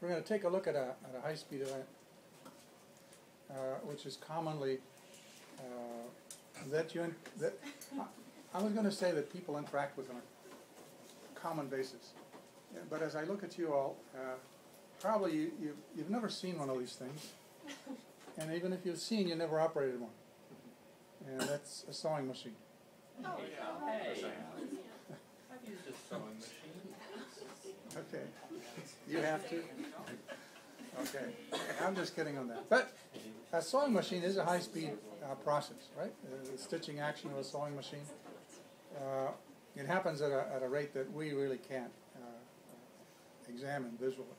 we're going to take a look at a high-speed event, which is commonly I was going to say that people interact with on a common basis. Yeah, but as I look at you all, probably you've never seen one of these things, and even if you've seen, you never operated one. And that's a sewing machine. Oh, yeah. Hey. I've used a sewing machine. Okay. You have to? Okay. I'm just kidding on that. But a sewing machine is a high-speed process, right? The stitching action of a sewing machine. It happens at a rate that we really can't examine visually.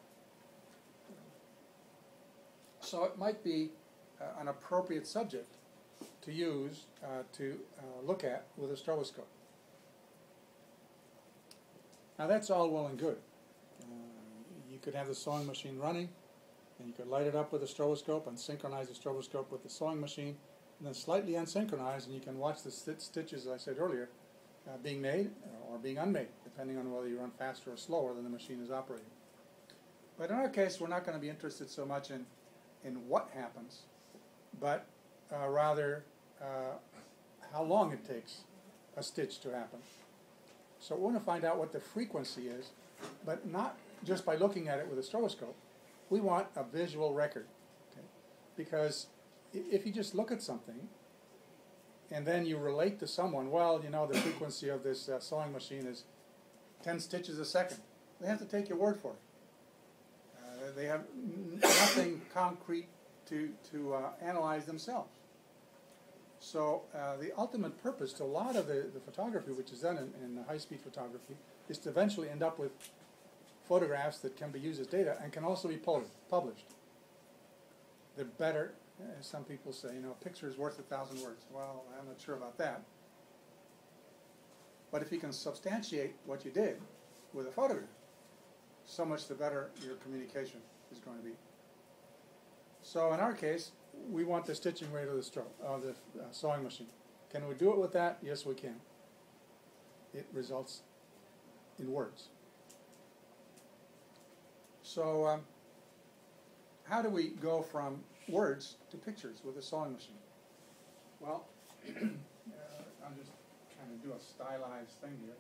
So it might be an appropriate subject to use to look at with a stroboscope. Now that's all well and good. You could have the sewing machine running, and you could light it up with a stroboscope and synchronize the stroboscope with the sewing machine, and then slightly unsynchronize, and you can watch the stitches, as I said earlier, being made or being unmade, depending on whether you run faster or slower than the machine is operating. But in our case, we're not going to be interested so much in what happens, but rather how long it takes a stitch to happen. So we want to find out what the frequency is, but not just by looking at it with a stroboscope. We want a visual record, okay? Because if you just look at something and then you relate to someone, well, you know, the frequency of this sewing machine is 10 stitches a second. They have to take your word for it. They have nothing concrete to analyze themselves. So the ultimate purpose to a lot of the photography, which is done in high-speed photography, is to eventually end up with photographs that can be used as data and can also be published. They're better, as some people say, you know, a picture is worth 1,000 words. Well, I'm not sure about that. But if you can substantiate what you did with a photograph, so much the better your communication is going to be. So in our case, we want the stitching rate of the sewing machine. Can we do it with that? Yes, we can. It results in words. So how do we go from words to pictures with a sewing machine? Well, I'm just trying to do a stylized thing here.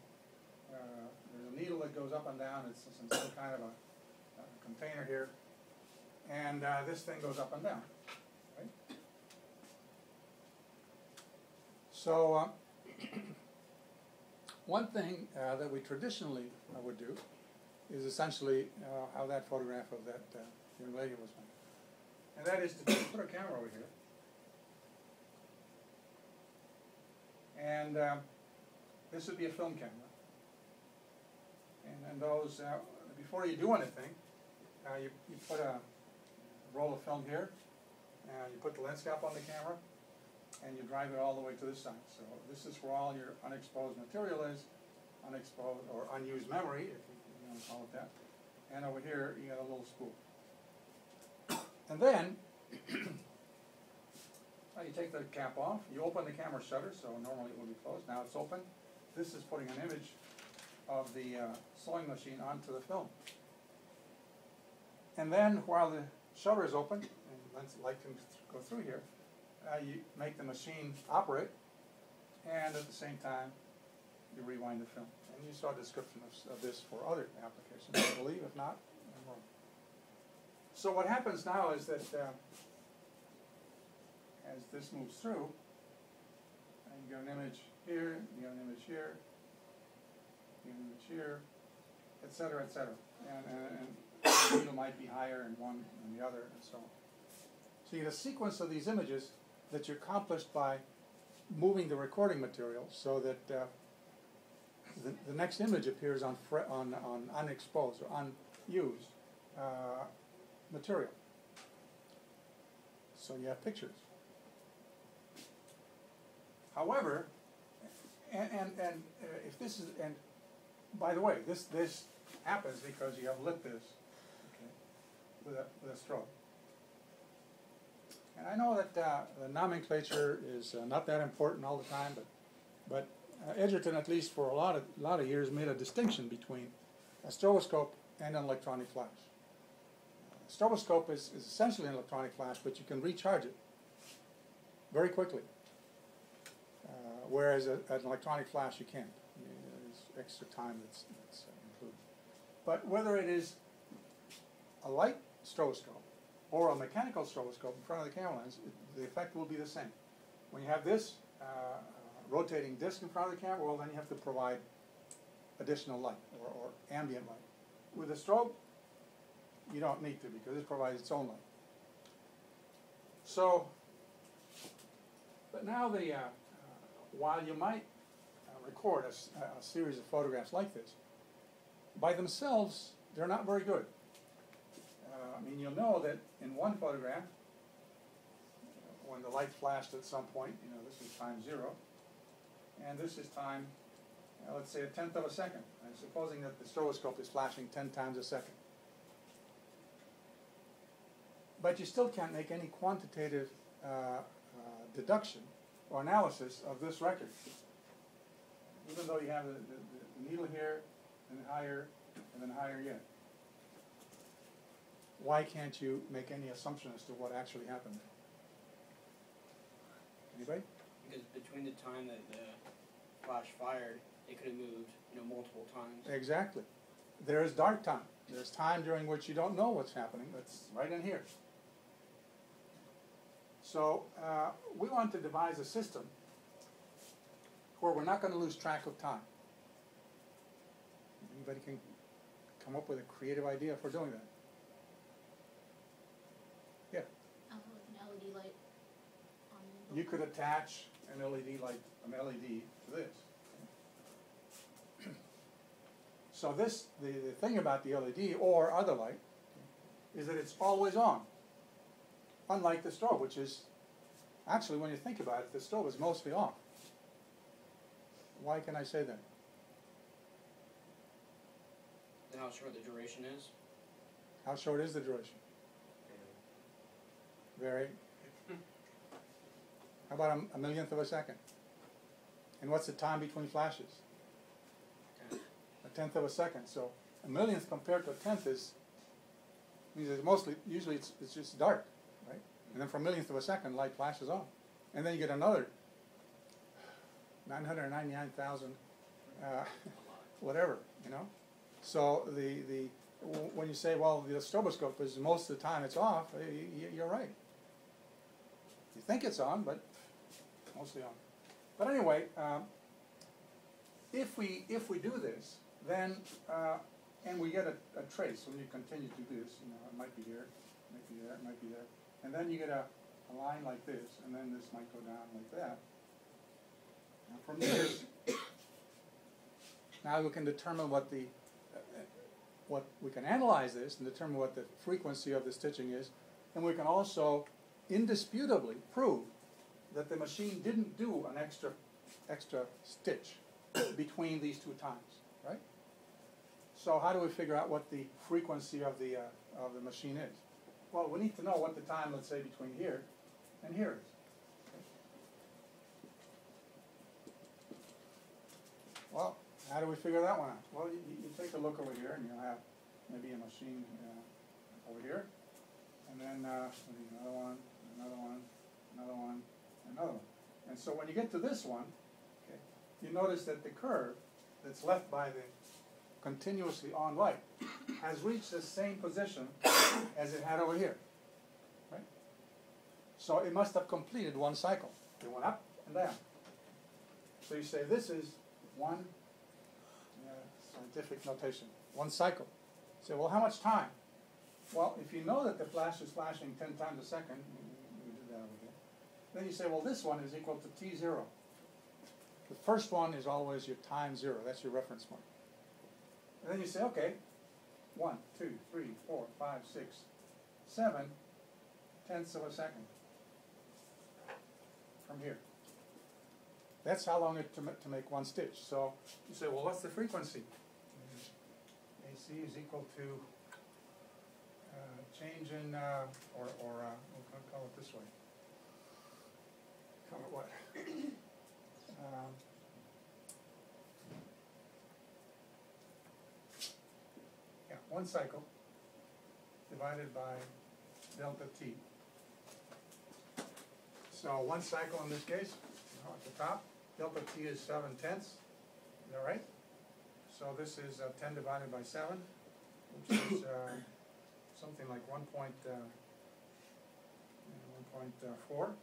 There's a needle that goes up and down. It's in some kind of a container here. And this thing goes up and down. Right? So one thing that we traditionally would do is essentially how that photograph of that young lady was made. And that is to put a camera over here. And this would be a film camera. And then those, before you do anything, you put a roll of film here, and you put the lens cap on the camera, and you drive it all the way to this side. So this is where all your unexposed material is, unexposed or unused memory, if you want to call it that. And over here, you got a little spool. And then, you take the cap off, you open the camera shutter, so normally it would be closed. Now it's open. This is putting an image of the sewing machine onto the film. And then, while the shutter is open, and light can go through here, you make the machine operate, and at the same time, you rewind the film. And you saw a description of this for other applications, I believe. If not, I'm wrong. So what happens now is that as this moves through, you get an image here, you get an image here, you get an image here, etc., etc. And the needle might be higher in one than the other, and so on. So you get a sequence of these images that you accomplished by moving the recording material so that the next image appears on unexposed or unused material. So you have pictures. However, if this is, and by the way, this happens because you have lit this, okay, with a strobe. And I know that the nomenclature is not that important all the time, but Edgerton, at least for a lot of years, made a distinction between a stroboscope and an electronic flash. stroboscope is essentially an electronic flash, but you can recharge it very quickly, whereas an electronic flash you can't. There's extra time that's included. But whether it is a light stroboscope or a mechanical stroboscope in front of the camera lens, the effect will be the same. When you have this rotating disc in front of the camera, well, then you have to provide additional light or ambient light. With a strobe, you don't need to, because it provides its own light. So, but now while you might record a series of photographs like this, by themselves, they're not very good. I mean, you'll know that in one photograph, when the light flashed at some point, this is time 0, and this is time, let's say, 1/10 of a second. And supposing that the stroboscope is flashing 10 times a second. But you still can't make any quantitative deduction or analysis of this record, even though you have the needle here, and higher, and then higher yet. Why can't you make any assumption as to what actually happened? Anybody? Because between the time that the flash fired, it could have moved, multiple times. Exactly. There is dark time. There's time during which you don't know what's happening. That's right in here. So we want to devise a system where we're not going to lose track of time. Anybody can come up with a creative idea for doing that? Yeah. Like an LED light on. You could attach an LED light, an LED to this. So this, the thing about the LED or other light is that it's always on. Unlike the strobe, which is, actually when you think about it, the strobe is mostly off. Why can I say that? And how short the duration is? How short is the duration? Very. How about a millionth of a second? And what's the time between flashes? A 1/10 of a second. So a millionth compared to a 1/10 means that usually it's just dark, right? And then for a millionth of a second, light flashes on. And then you get another 999,000, whatever, So when you say, well, the stroboscope is most of the time it's off, you're right. You think it's on, but mostly on. But anyway, if we do this, then and we get a trace when you continue to do this, it might be here, it might be there, it might be there, and then you get a line like this, and then this might go down like that. And from there, now we can determine what we can analyze this and determine what the frequency of the stitching is, and we can also indisputably prove that the machine didn't do an extra stitch between these two times, right? So how do we figure out what the frequency of the machine is? Well, we need to know what the time, let's say, between here and here is. Well, how do we figure that one out? Well, you take a look over here, and you'll have maybe a machine over here, and then another one, another one, another one, another one. And so when you get to this one, okay, you notice that the curve that's left by the continuously on light has reached the same position as it had over here, right? So it must have completed one cycle. It went up and down. So you say this is one, scientific notation, one cycle. You say, well, how much time? Well, if you know that the flash is flashing 10 times a second, we did that over here, then you say, well, this one is equal to t0. The first one is always your time 0. That's your reference point. And then you say, okay, 1, 2, 3, 4, 5, 6, 7 tenths of a second from here. That's how long it to make one stitch. So you say, well, what's the frequency? AC is equal to change in, we'll call it this way. Call it what? One cycle divided by delta t. So 1 cycle in this case, at the top, delta t is 7/10. Is that right? So this is 10 divided by 7, which is something like 1.4.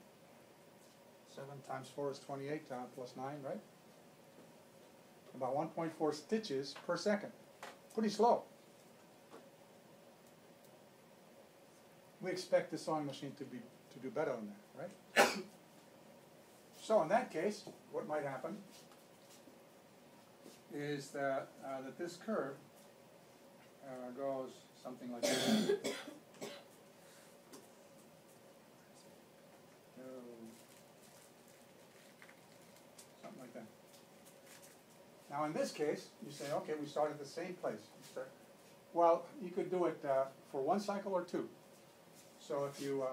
7 times 4 is 28 plus 9, right? About 1.4 stitches per second. Pretty slow. We expect the sewing machine to do better than that, right? So in that case, what might happen is that this curve goes something like this. Something like that. Now in this case, you say, okay, we start at the same place. Well, you could do it for 1 cycle or 2. So if you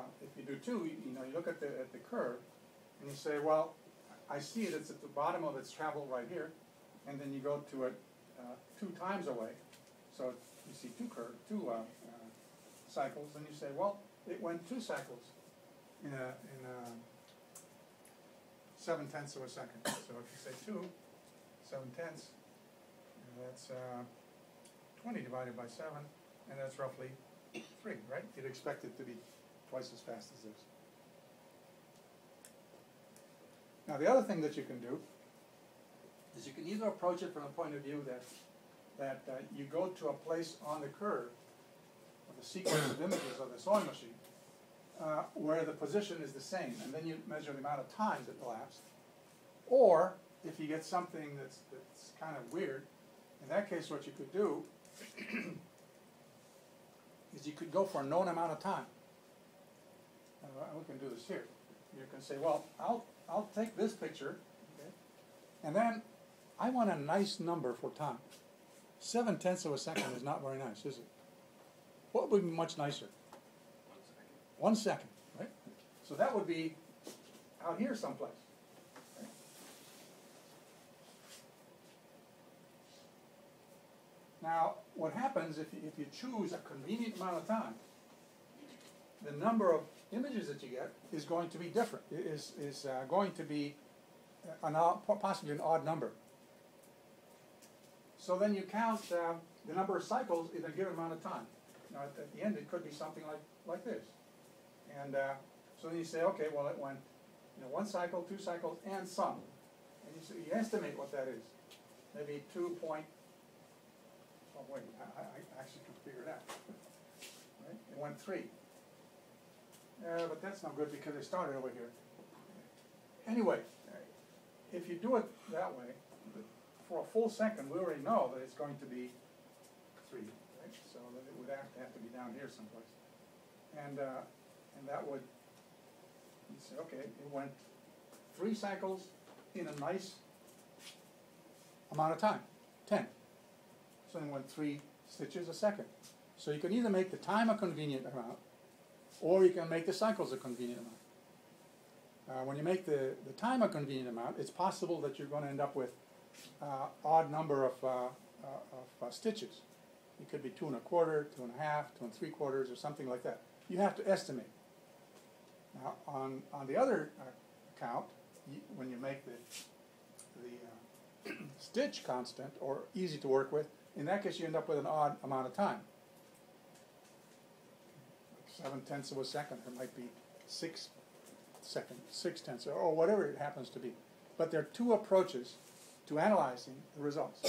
do 2, you look at the curve, and you say, well, I see it. It's at the bottom of its travel right here, and then you go to it 2 times away. So you see two cycles, and you say, well, it went 2 cycles in a 7/10 of a second. So if you say 2 7/10, that's 20 divided by 7, and that's roughly 3, right? You'd expect it to be twice as fast as this. Now the other thing that you can do is you can either approach it from the point of view that you go to a place on the curve of the sequence of images of the sewing machine where the position is the same, and then you measure the amount of times it elapsed. Or if you get something that's kind of weird, in that case what you could do is you could go for a known amount of time. We can do this here. You can say, well, I'll take this picture, okay, and then I want a nice number for time. 7/10 of a second is not very nice, is it? What would be much nicer? 1 second, right? So that would be out here someplace. Right? Now, what happens if you choose a convenient amount of time, the number of images that you get is going to be different. It is going to be possibly an odd number. So then you count the number of cycles in a given amount of time. Now at the end it could be something like this. And so then you say, okay, well it went 1 cycle, 2 cycles, and some. And you estimate what that is. Maybe 2 point, oh wait, I actually can figure it out. Right? It went 3. But that's not good because it started over here. Anyway, if you do it that way, for a full second, we already know that it's going to be 3, right? So that it would have to be down here someplace. And that would, you say, okay, it went 3 cycles in a nice amount of time, 10. So it went 3 stitches a second. So you can either make the time a convenient amount, or you can make the cycles a convenient amount. When you make the time a convenient amount, it's possible that you're going to end up with odd number of stitches. It could be 2 1/4, 2 1/2, 2 3/4, or something like that. You have to estimate. Now, on the other account, when you make the stitch constant or easy to work with, in that case you end up with an odd amount of time. 7/10 of a second, or it might be 6 seconds, 6/10, or whatever it happens to be. But there are 2 approaches to analyzing the results.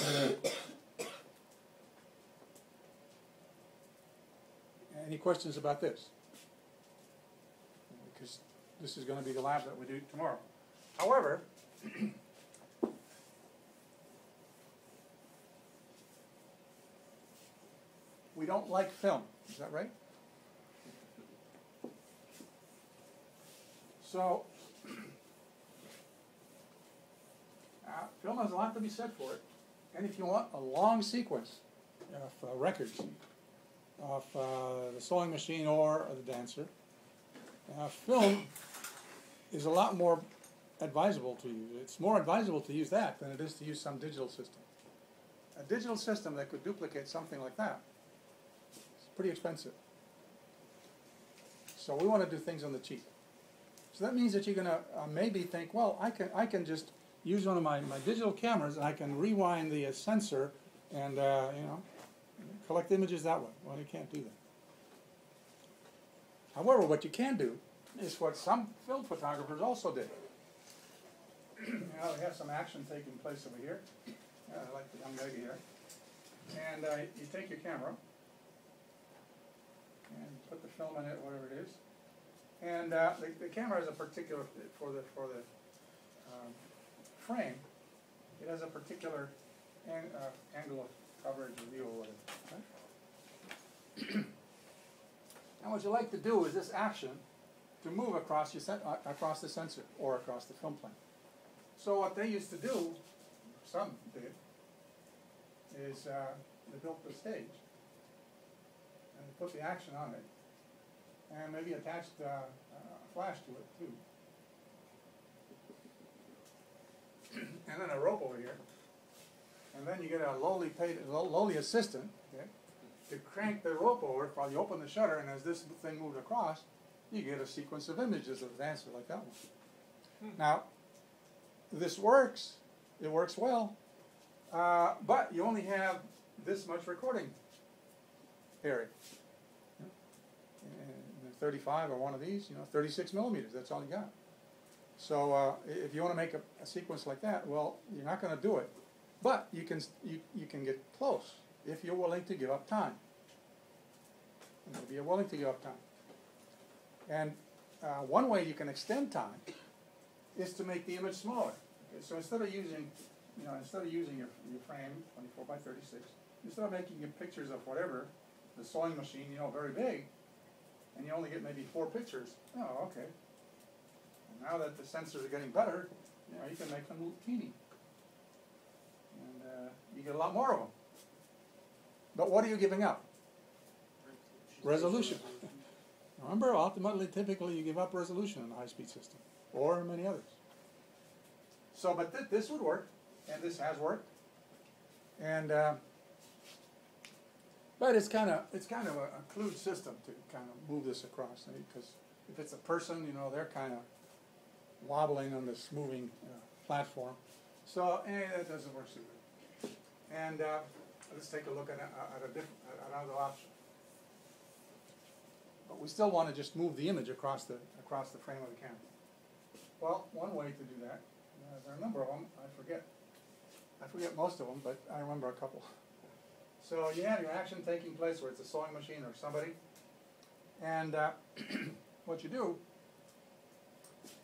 Any questions about this? Because this is going to be the lab that we do tomorrow. However, we don't like film. Is that right? So, film has a lot to be said for it. And if you want a long sequence of records of the sewing machine or the dancer, film is a lot more advisable to use. It's more advisable to use that than it is to use some digital system. A digital system that could duplicate something like that is pretty expensive. So we want to do things on the cheap. So that means that you're going to maybe think, well, I can just use one of my digital cameras and I can rewind the sensor and you know, collect images that way. Well, you can't do that. However, what you can do is what some film photographers also did. Now we have some action taking place over here. I like the young lady here. And you take your camera and put the film in it, whatever it is. And the camera has a particular, for the frame, it has a particular angle of coverage or view or whatever. Right? And what you like to do is this action to move across across the sensor or across the film plane. So what they used to do, some did, is they built the stage and they put the action on it and maybe attached a flash to it too. And then a rope over here. And then you get a lowly assistant, okay, to crank the rope over while you open the shutter, and as this thing moves across, you get a sequence of images of an answer like that one. Now, this works. It works well. But you only have this much recording area. 35 or one of these, 36 millimeters, that's all you got. So if you want to make a sequence like that, well, you're not going to do it. But you can get close if you're willing to give up time. And if you're willing to give up time. And one way you can extend time is to make the image smaller. Okay, so instead of using your frame, 24 by 36, instead of making your pictures of whatever, the sewing machine, very big, and you only get maybe 4 pictures, oh, okay. And now that the sensors are getting better, you can make them teeny. And you get a lot more of them. But what are you giving up? Resolution. Remember, ultimately, typically you give up resolution in a high-speed system, or many others. So, but this would work, and this has worked, and but it's kind of a crude system to kind of move this across, because if it's a person, they're kind of wobbling on this moving platform. So, that doesn't work so good. And let's take a look at another option. But we still want to just move the image across the frame of the camera. Well, one way to do that, there are a number of them. I forget most of them, but I remember a couple. So you have your action taking place where it's a sewing machine or somebody, and what you do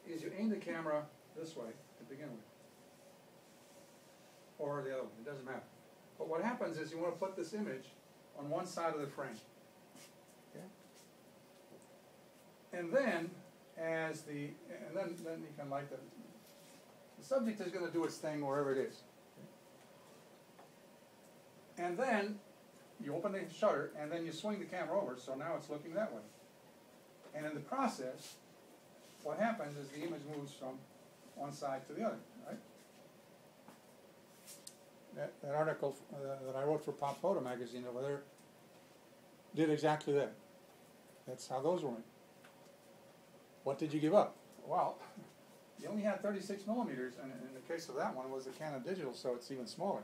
is you aim the camera this way to begin with, or the other one. It doesn't matter. But what happens is you want to put this image on one side of the frame. And then, then you can light the subject is going to do its thing wherever it is. And then you open the shutter, and then you swing the camera over, so now it's looking that way. And in the process, what happens is the image moves from one side to the other, right? That article that I wrote for Pop Photo magazine over there did exactly that. That's how those went. What did you give up? Well, you only had 36 millimeters, and in the case of that one, it was a Canon digital, so it's even smaller.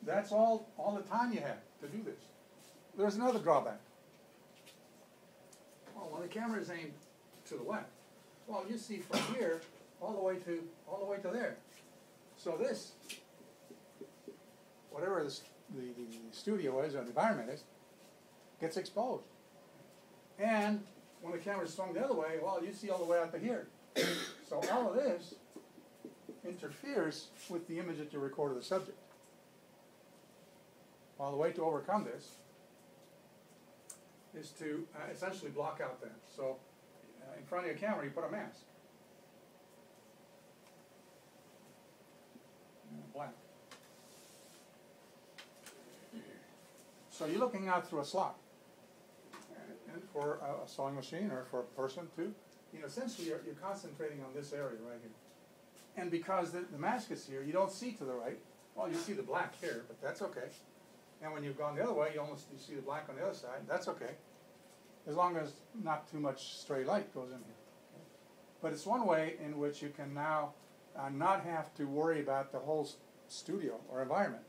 That's all the time you had to do this. There's another drawback. Well, when the camera is aimed to the left, well, you see from here all the way to there. So this, whatever the studio is or the environment is, gets exposed. And when the camera is swung the other way, well, you see all the way out to here. So all of this interferes with the image that you record of the subject. Well, the way to overcome this is to essentially block out that. So in front of your camera, you put a mask. Black. So you're looking out through a slot. And for a sewing machine or for a person too, essentially you're concentrating on this area right here. And because the mask is here, you don't see to the right. Well, you see the black here, but that's okay. And when you've gone the other way, you see the black on the other side. That's okay. as long as not too much stray light goes in here. But it's one way in which you can now not have to worry about the whole studio or environment.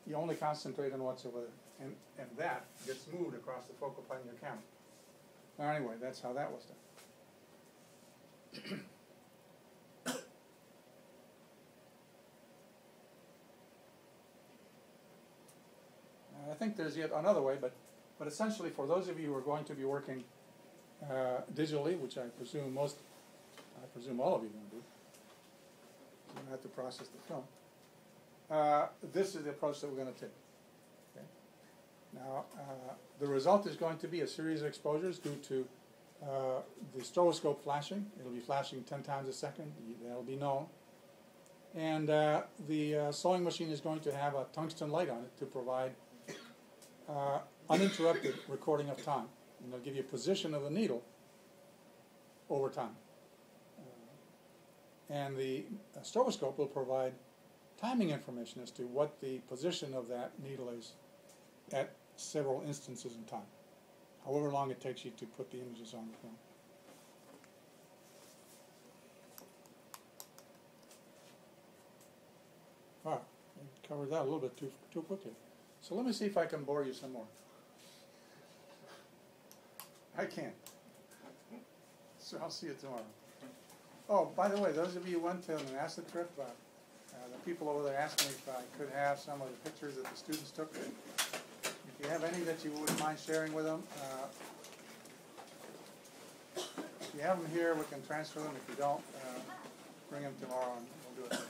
You only concentrate on what's over there, and that gets moved across the focal point of your camera. Now, anyway, that's how that was done. I think there's yet another way, but essentially for those of you who are going to be working digitally, which I presume all of you are going to do, you don't have to process the film. This is the approach that we're going to take. Okay? Now, the result is going to be a series of exposures due to the stroboscope flashing. It'll be flashing 10 times a second. That'll be known. And the sewing machine is going to have a tungsten light on it to provide uninterrupted recording of time. And it'll give you a position of the needle over time. And the stroboscope will provide timing information as to what the position of that needle is at several instances in time, however long it takes you to put the images on the film. Wow, I covered that a little bit too quickly. So let me see if I can bore you some more. I can't. So I'll see you tomorrow. Oh, by the way, those of you who went to an acid trip, the people over there asked me if I could have some of the pictures that the students took. If you have any that you wouldn't mind sharing with them, if you have them here, we can transfer them. If you don't, bring them tomorrow and we'll do it.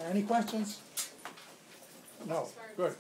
Any questions? No. Good.